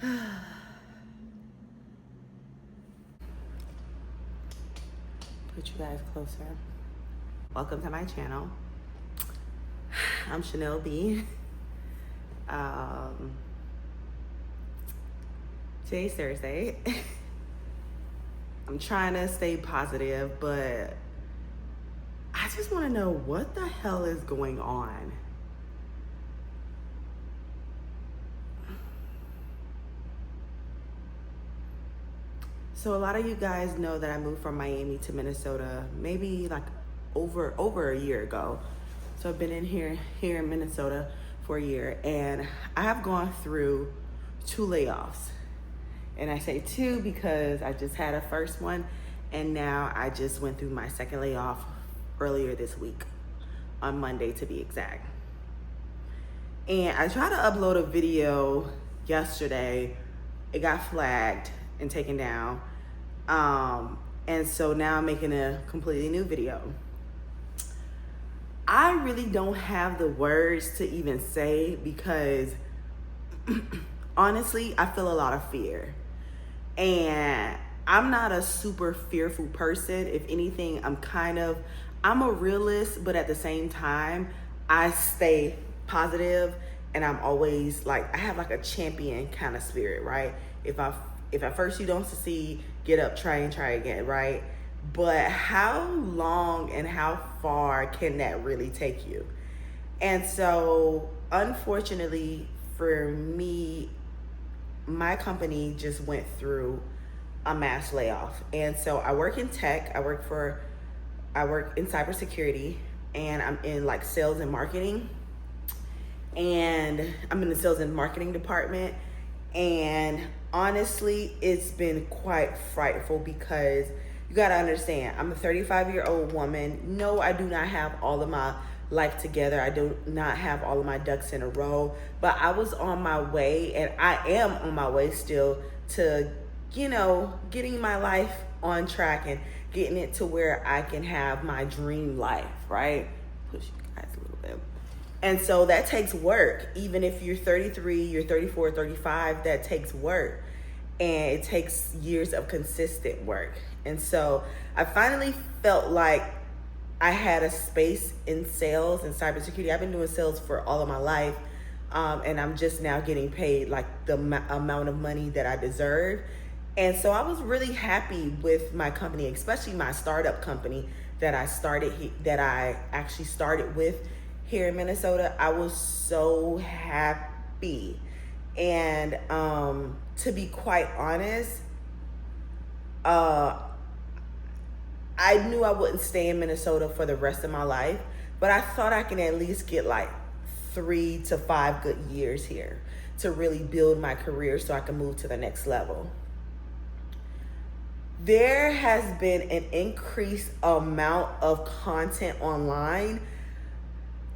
Put you guys closer. Welcome to my channel. I'm Chanel B. Today's Thursday. I'm trying to stay positive, but I just want to know what the hell is going on. So a lot of you guys know that I moved from Miami to Minnesota maybe like over a year ago. So I've been here in Minnesota for a year, and I have gone through 2 layoffs. And I say 2 because I just had a first one, and now I just went through my second layoff earlier this week, on Monday to be exact. And I tried to upload a video yesterday. It got flagged and taken down. And so now I'm making a completely new video. I really don't have the words to even say because honestly, I feel a lot of fear. And I'm not a super fearful person. If anything, I'm a realist, but at the same time, I stay positive, and I'm always like, I have like a champion kind of spirit, right? If at first you don't succeed, get up, try again, right? But how long and how far can that really take you? And so, unfortunately for me, my company just went through a mass layoff. And so I work in tech, I work in cybersecurity, and I'm in like sales and marketing. And I'm in the sales and marketing department. And honestly, it's been quite frightful because you gotta understand, I'm a 35-year-old woman. No, I do not have all of my life together. I do not have all of my ducks in a row, but I was on my way, and I am on my way still to, getting my life on track and getting it to where I can have my dream life, right? Push you guys a little bit. And so that takes work. Even if you're 33, you're 34, 35, that takes work. And it takes years of consistent work. And so I finally felt like I had a space in sales and cybersecurity. I've been doing sales for all of my life. And I'm just now getting paid like the amount of money that I deserve. And so I was really happy with my company, especially my startup company that I actually started with here in Minnesota. I was so happy. And to be quite honest, I knew I wouldn't stay in Minnesota for the rest of my life, but I thought I can at least get like 3 to 5 good years here to really build my career so I can move to the next level. There has been an increased amount of content online.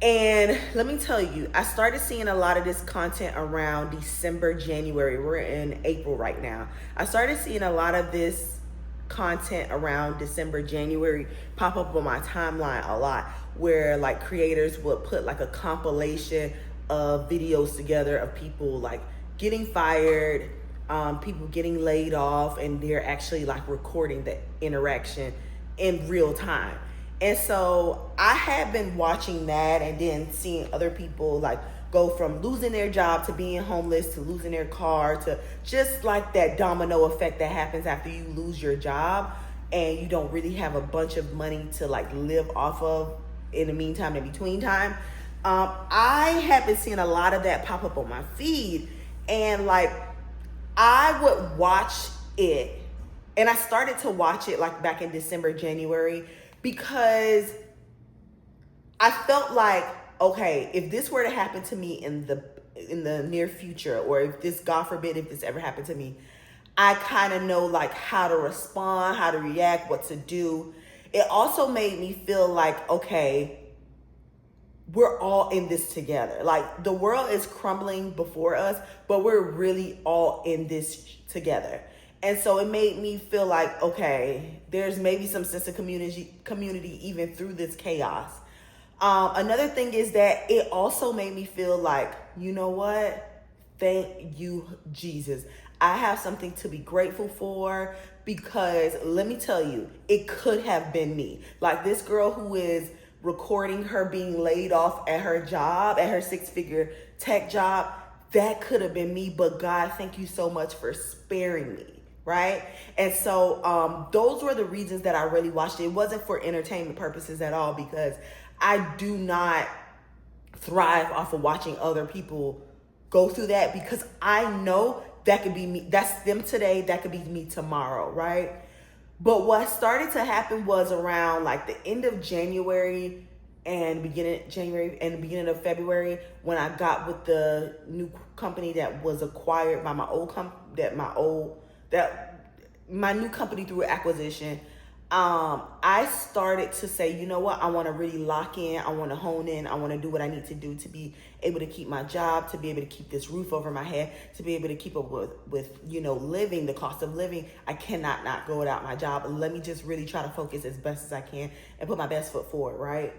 And let me tell you, I started seeing a lot of this content around December, January. We're in April right now. I started seeing a lot of this content around December, January pop up on my timeline a lot, where like creators would put like a compilation of videos together of people like getting fired, people getting laid off, and they're actually like recording the interaction in real time. And so I had been watching that and then seeing other people like go from losing their job to being homeless to losing their car to just like that domino effect that happens after you lose your job and you don't really have a bunch of money to like live off of in the meantime, in between time. I have been seeing a lot of that pop up on my feed, and like I would watch it, and I started to watch it like back in December, January, because I felt like, okay, if this were to happen to me in the near future, or if this, God forbid, if this ever happened to me, I kind of know like how to respond, how to react, what to do. It also made me feel like, okay, we're all in this together. Like the world is crumbling before us, but we're really all in this together. And so it made me feel like, okay, there's maybe some sense of community even through this chaos. Another thing is that it also made me feel like, you know what? Thank you, Jesus. I have something to be grateful for, because let me tell you, it could have been me. Like this girl who is recording her being laid off at her job, at her 6-figure tech job, that could have been me. But God, thank you so much for sparing me. Right. And so those were the reasons that I really watched it. It wasn't for entertainment purposes at all, because I do not thrive off of watching other people go through that, because I know that could be me. That's them today. That could be me tomorrow. Right. But what started to happen was around like the end of January and beginning of February, when I got with the new company that was acquired by my new company through acquisition. I started to say, you know what, I want to really lock in. I want to hone in. I want to do what I need to do to be able to keep my job, to be able to keep this roof over my head, to be able to keep up with living, the cost of living. I cannot not go without my job. Let me just really try to focus as best as I can and put my best foot forward, right?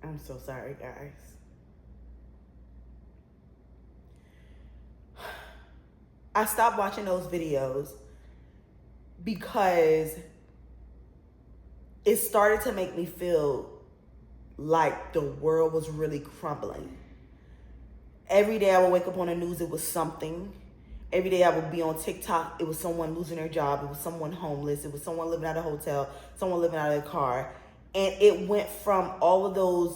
I'm so sorry, guys. I stopped watching those videos because it started to make me feel like the world was really crumbling. Every day I would wake up on the news, it was something. Every day I would be on TikTok, it was someone losing their job, it was someone homeless, it was someone living out of a hotel, someone living out of their car. And it went from all of those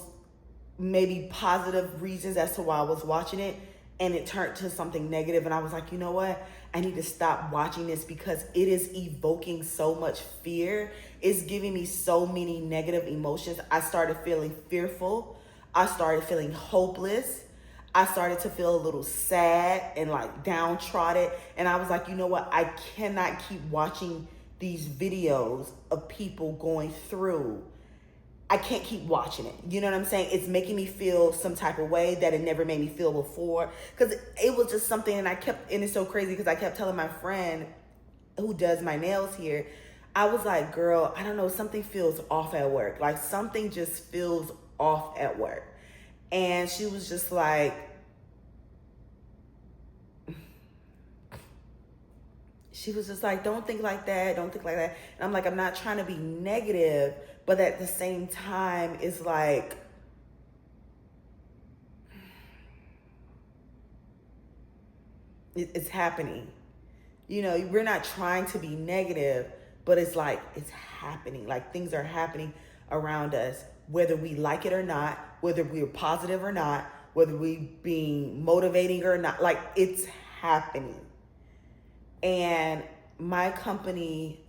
maybe positive reasons as to why I was watching it, and it turned to something negative. And I was like, you know what? I need to stop watching this, because it is evoking so much fear. It's giving me so many negative emotions. I started feeling fearful. I started feeling hopeless. I started to feel a little sad and like downtrodden. And I was like, you know what? I cannot keep watching these videos of people going through. I can't keep watching it. You know what I'm saying? It's making me feel some type of way that it never made me feel before. Because it was just something, and it's so crazy because I kept telling my friend who does my nails here, I was like, girl, I don't know, something feels off at work. Like something just feels off at work. And she was just like, don't think like that. Don't think like that. And I'm like, I'm not trying to be negative, but at the same time, it's like, it's happening. We're not trying to be negative, but it's like, it's happening. Like things are happening around us, whether we like it or not, whether we're positive or not, whether we being motivating or not, like it's happening. And my company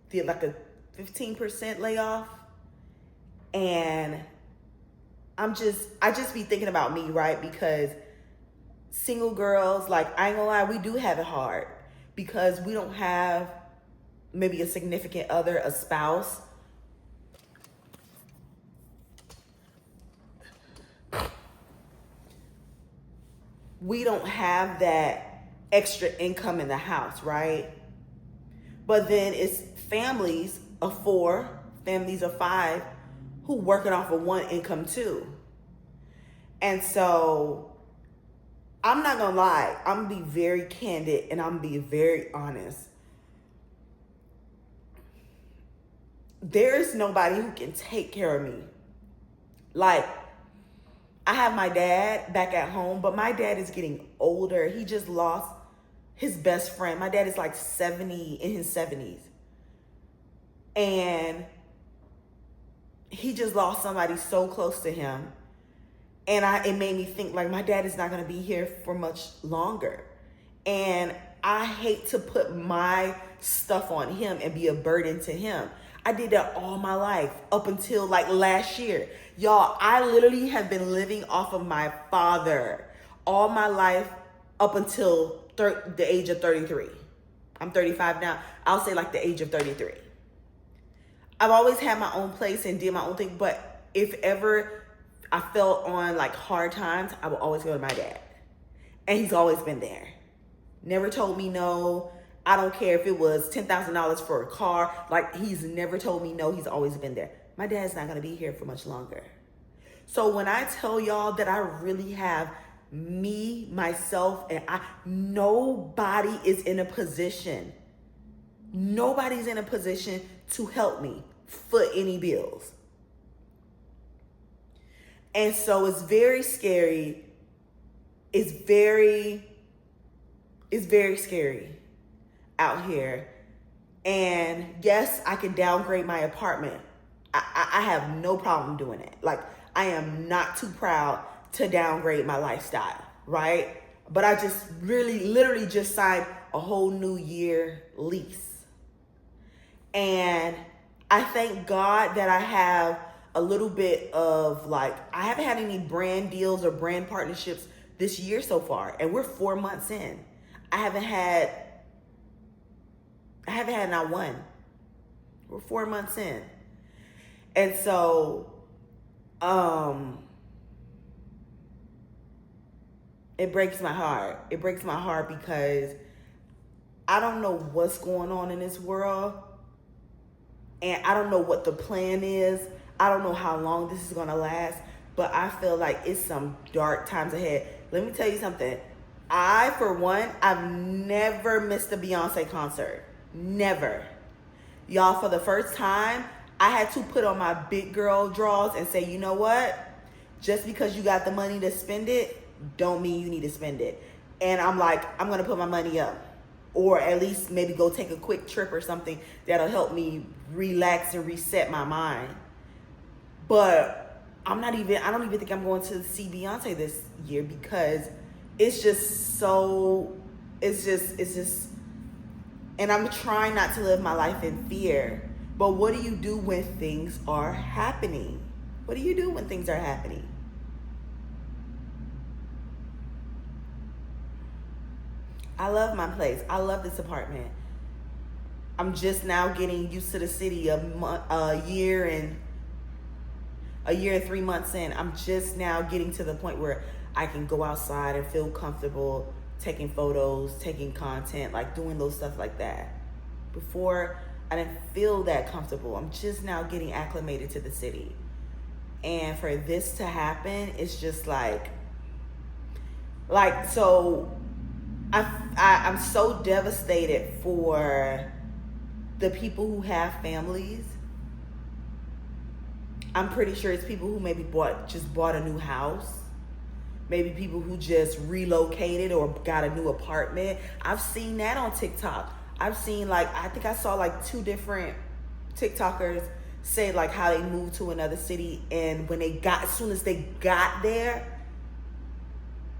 did like a 15% layoff. And I just be thinking about me, right? Because single girls, like, I ain't gonna lie, we do have it hard because we don't have maybe a significant other, a spouse. We don't have that extra income in the house, right? But then it's families of 4, families of 5 who working off of one income too. And so I'm not gonna lie, I'm gonna be very candid and I'm gonna be very honest. There is nobody who can take care of me. Like, I have my dad back at home, but my dad is getting older. He just lost his best friend. My dad is like 70, in his 70s. And he just lost somebody so close to him. And it made me think, like, my dad is not going to be here for much longer. And I hate to put my stuff on him and be a burden to him. I did that all my life up until like last year. Y'all, I literally have been living off of my father all my life up until the age of 33. I'm 35 now. I'll say like the age of 33. I've always had my own place and did my own thing, but if ever I felt on like hard times, I would always go to my dad. And he's always been there. Never told me no. I don't care if it was $10,000 for a car. Like, he's never told me no. He's always been there. My dad's not going to be here for much longer. So when I tell y'all that I really have me, myself, and nobody is in a position. Nobody's in a position to help me foot any bills. And so it's very scary. It's very scary out here. And yes, I can downgrade my apartment. I have no problem doing it. Like, I am not too proud to downgrade my lifestyle, right? But I just literally just signed a whole new year lease. And I thank God that I have a little bit of like, I haven't had any brand deals or brand partnerships this year so far. And we're 4 months in. I haven't had not one. We're 4 months in. And so, it breaks my heart. It breaks my heart because I don't know what's going on in this world. And I don't know what the plan is. I don't know how long this is going to last. But I feel like it's some dark times ahead. Let me tell you something. For one, I've never missed a Beyonce concert. Never. Y'all, for the first time, I had to put on my big girl drawers and say, you know what? Just because you got the money to spend it, don't mean you need to spend it. And I'm like, I'm going to put my money up. Or at least maybe go take a quick trip or something that'll help me relax and reset my mind. But I don't even think I'm going to see Beyonce this year because it's just, and I'm trying not to live my life in fear. But what do you do when things are happening? What do you do when things are happening? I love my place. I love this apartment. I'm just now getting used to the city a year and 3 months in. I'm just now getting to the point where I can go outside and feel comfortable taking photos, taking content, like doing those stuff like that. Before, I didn't feel that comfortable. I'm just now getting acclimated to the city. And for this to happen, it's just so I'm so devastated for the people who have families. I'm pretty sure it's people who maybe bought a new house. Maybe people who just relocated or got a new apartment. I've seen that on TikTok. I've seen I think I saw 2 different TikTokers say how they moved to another city, and when as soon as they got there,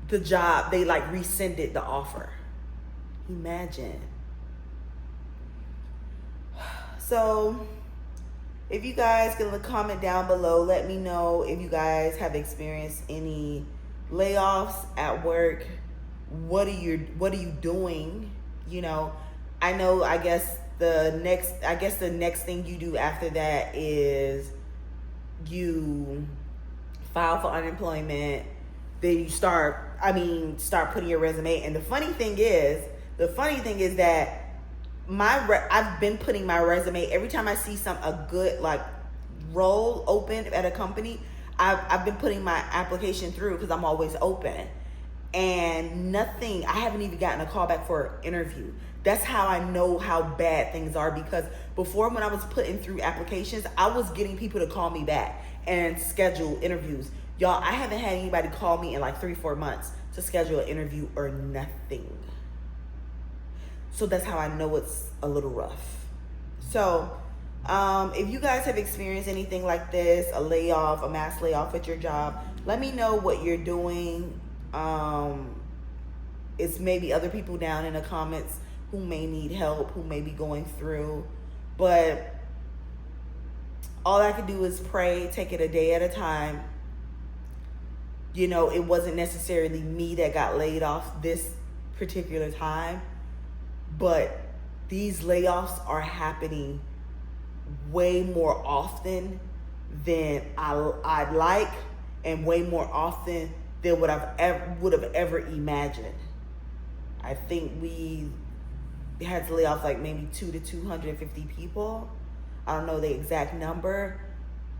the job, they rescinded the offer. Imagine. So if you guys can comment down below, let me know if you guys have experienced any layoffs at work. What are you doing? I guess the next thing you do after that is you file for unemployment. Then you start putting your resume. And the funny thing is that I've been putting my resume every time I see a good role open at a company. I've been putting my application through because I'm always open, and nothing. I haven't even gotten a call back for an interview. That's how I know how bad things are, because before, when I was putting through applications, I was getting people to call me back and schedule interviews. Y'all, I haven't had anybody call me in 3-4 months to schedule an interview or nothing. So that's how I know it's a little rough. So if you guys have experienced anything like this, a layoff, a mass layoff at your job, let me know what you're doing. It's maybe other people down in the comments who may need help, who may be going through. But all I can do is pray, take it a day at a time. It wasn't necessarily me that got laid off this particular time, but these layoffs are happening way more often than I'd like, and way more often than what would have ever imagined. I think we had to lay off like maybe 2 to 250 people. I don't know the exact number.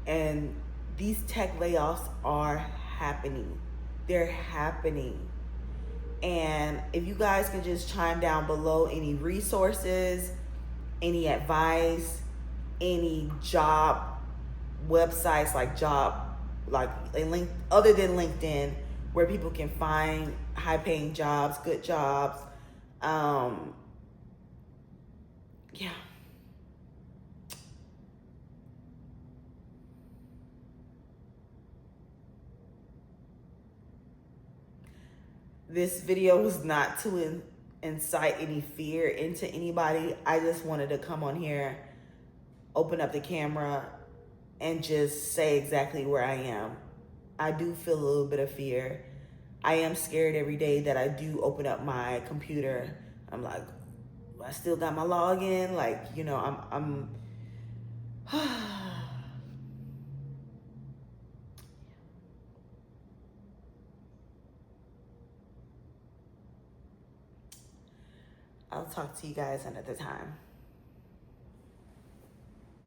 And these tech layoffs are happening. They're happening. And if you guys can just chime down below any resources, any advice, any job websites, like a link other than LinkedIn, where people can find high paying jobs, good jobs. Yeah. This video was not to incite any fear into anybody. I just wanted to come on here, open up the camera, and just say exactly where I am. I do feel a little bit of fear. I am scared every day that I do open up my computer. I'm like, I still got my login. Like, you know, I'm I'll talk to you guys another time.